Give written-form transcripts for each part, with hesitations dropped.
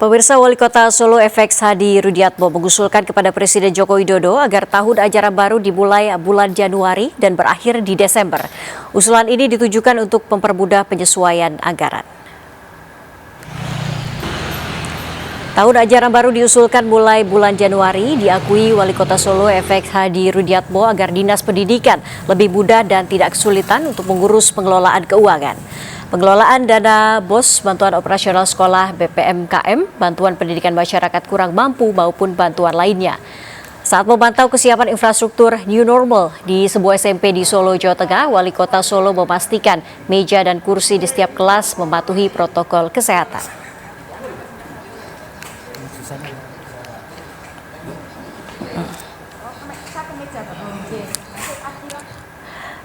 Pemirsa, Wali Kota Solo FX Hadi Rudiatmo mengusulkan kepada Presiden Joko Widodo agar tahun ajaran baru dimulai bulan Januari dan berakhir di Desember. Usulan ini ditujukan untuk mempermudah penyesuaian anggaran. Tahun ajaran baru diusulkan mulai bulan Januari, diakui Wali Kota Solo FX Hadi Rudiatmo agar Dinas Pendidikan lebih mudah dan tidak kesulitan untuk mengurus pengelolaan keuangan. Pengelolaan dana BOS, bantuan operasional sekolah BPMKM, bantuan pendidikan masyarakat kurang mampu maupun bantuan lainnya. Saat memantau kesiapan infrastruktur new normal di sebuah SMP di Solo, Jawa Tengah, Wali Kota Solo memastikan meja dan kursi di setiap kelas mematuhi protokol kesehatan.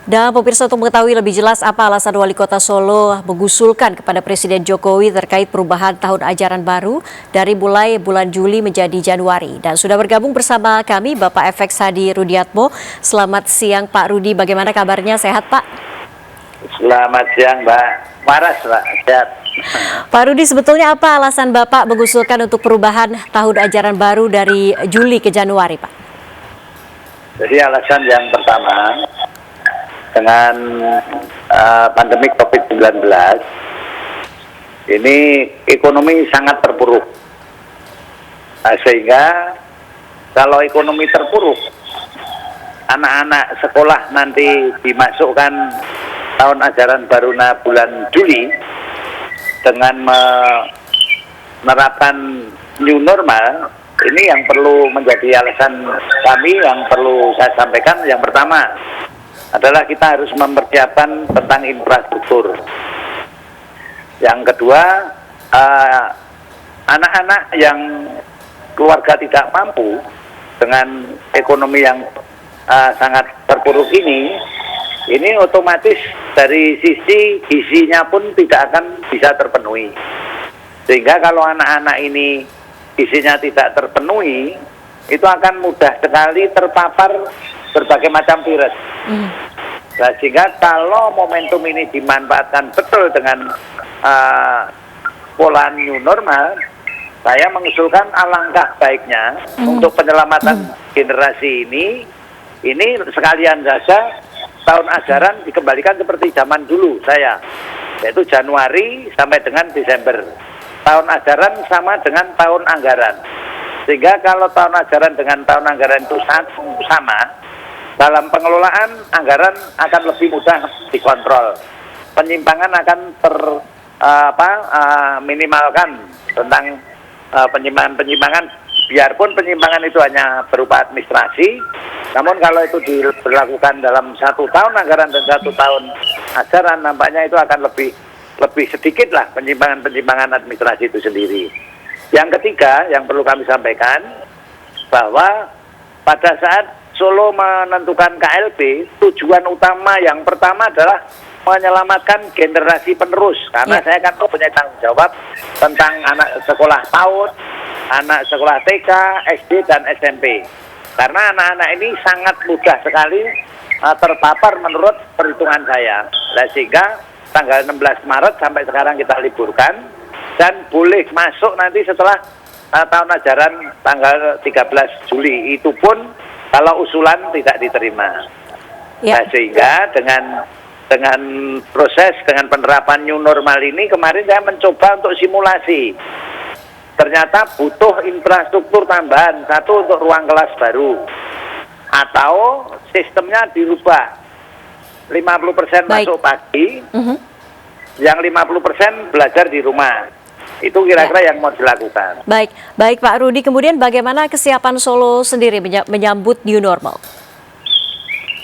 Dan pemirsa, untuk mengetahui lebih jelas apa alasan Wali Kota Solo mengusulkan kepada Presiden Jokowi terkait perubahan tahun ajaran baru dari mulai bulan Juli menjadi Januari. Dan sudah bergabung bersama kami Bapak FX Hadi Rudiatmo. Selamat siang Pak Rudi, bagaimana kabarnya, sehat Pak? Selamat siang Mbak, waras Pak, sehat. Pak Rudi, sebetulnya apa alasan Bapak mengusulkan untuk perubahan tahun ajaran baru dari Juli ke Januari Pak? Jadi alasan yang pertama, dengan pandemi COVID-19 ini ekonomi sangat terpuruk, sehingga kalau ekonomi terpuruk, anak-anak sekolah nanti dimasukkan tahun ajaran baru bulan Juli dengan menerapkan new normal. Ini yang perlu menjadi alasan kami, yang perlu saya sampaikan. Yang pertama adalah kita harus mempersiapkan tentang infrastruktur. Yang kedua, anak-anak yang keluarga tidak mampu dengan ekonomi yang sangat terpuruk ini otomatis dari sisi gizinya pun tidak akan bisa terpenuhi. Sehingga kalau anak-anak ini gizinya tidak terpenuhi, itu akan mudah sekali terpapar berbagai macam virus. Nah, sehingga kalau momentum ini dimanfaatkan betul dengan pola new normal, saya mengusulkan alangkah baiknya untuk penyelamatan generasi ini sekalian saja tahun ajaran dikembalikan seperti zaman dulu saya, yaitu Januari sampai dengan Desember. Tahun ajaran sama dengan tahun anggaran. Sehingga kalau tahun ajaran dengan tahun anggaran itu sama, dalam pengelolaan anggaran akan lebih mudah dikontrol. Penyimpangan akan minimalkan tentang penyimpangan. Biarpun penyimpangan itu hanya berupa administrasi, namun kalau itu diberlakukan dalam 1 tahun anggaran dan 1 tahun ajaran, nampaknya itu akan lebih sedikit lah penyimpangan administrasi itu sendiri. Yang ketiga yang perlu kami sampaikan, bahwa pada saat Solo menentukan KLB, tujuan utama yang pertama adalah menyelamatkan generasi penerus. Karena saya kan punya tanggung jawab tentang anak sekolah PAUD, anak sekolah TK, SD, dan SMP. Karena anak-anak ini sangat mudah sekali terpapar menurut perhitungan saya. Nah, sehingga tanggal 16 Maret sampai sekarang kita liburkan, dan boleh masuk nanti setelah tahun ajaran tanggal 13 Juli. Itu pun kalau usulan tidak diterima. Nah, sehingga dengan proses, dengan penerapan new normal ini, kemarin saya mencoba untuk simulasi. Ternyata butuh infrastruktur tambahan, satu untuk ruang kelas baru, atau sistemnya dirubah. 50% masuk pagi, yang 50% belajar di rumah. Itu kira-kira yang mau dilakukan. Baik Pak Rudi, kemudian bagaimana kesiapan Solo sendiri menyambut new normal?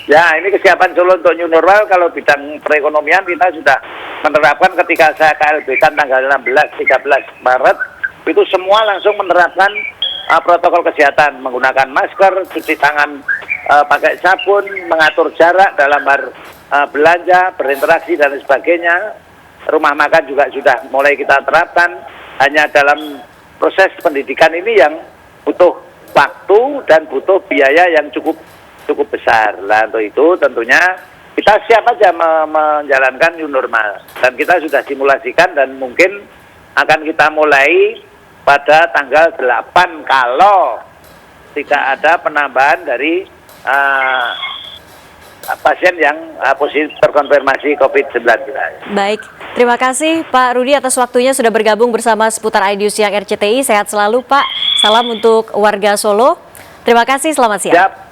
Ya, ini kesiapan Solo untuk new normal. Kalau bidang perekonomian kita sudah menerapkan ketika saya KLB kan tanggal 16-13 Maret, itu semua langsung menerapkan protokol kesehatan, menggunakan masker, cuci tangan pakai sabun, mengatur jarak dalam belanja, berinteraksi dan sebagainya. Rumah makan juga sudah mulai kita terapkan. Hanya dalam proses pendidikan ini yang butuh waktu dan butuh biaya yang cukup besar. Nah, untuk itu tentunya kita siap aja menjalankan new normal. Dan kita sudah simulasikan dan mungkin akan kita mulai pada tanggal 8 kalau tidak ada penambahan dari pasien yang positif terkonfirmasi COVID-19. Baik, terima kasih Pak Rudi atas waktunya sudah bergabung bersama seputar IDU Siang RCTI. Sehat selalu Pak, salam untuk warga Solo. Terima kasih, selamat siang. Siap.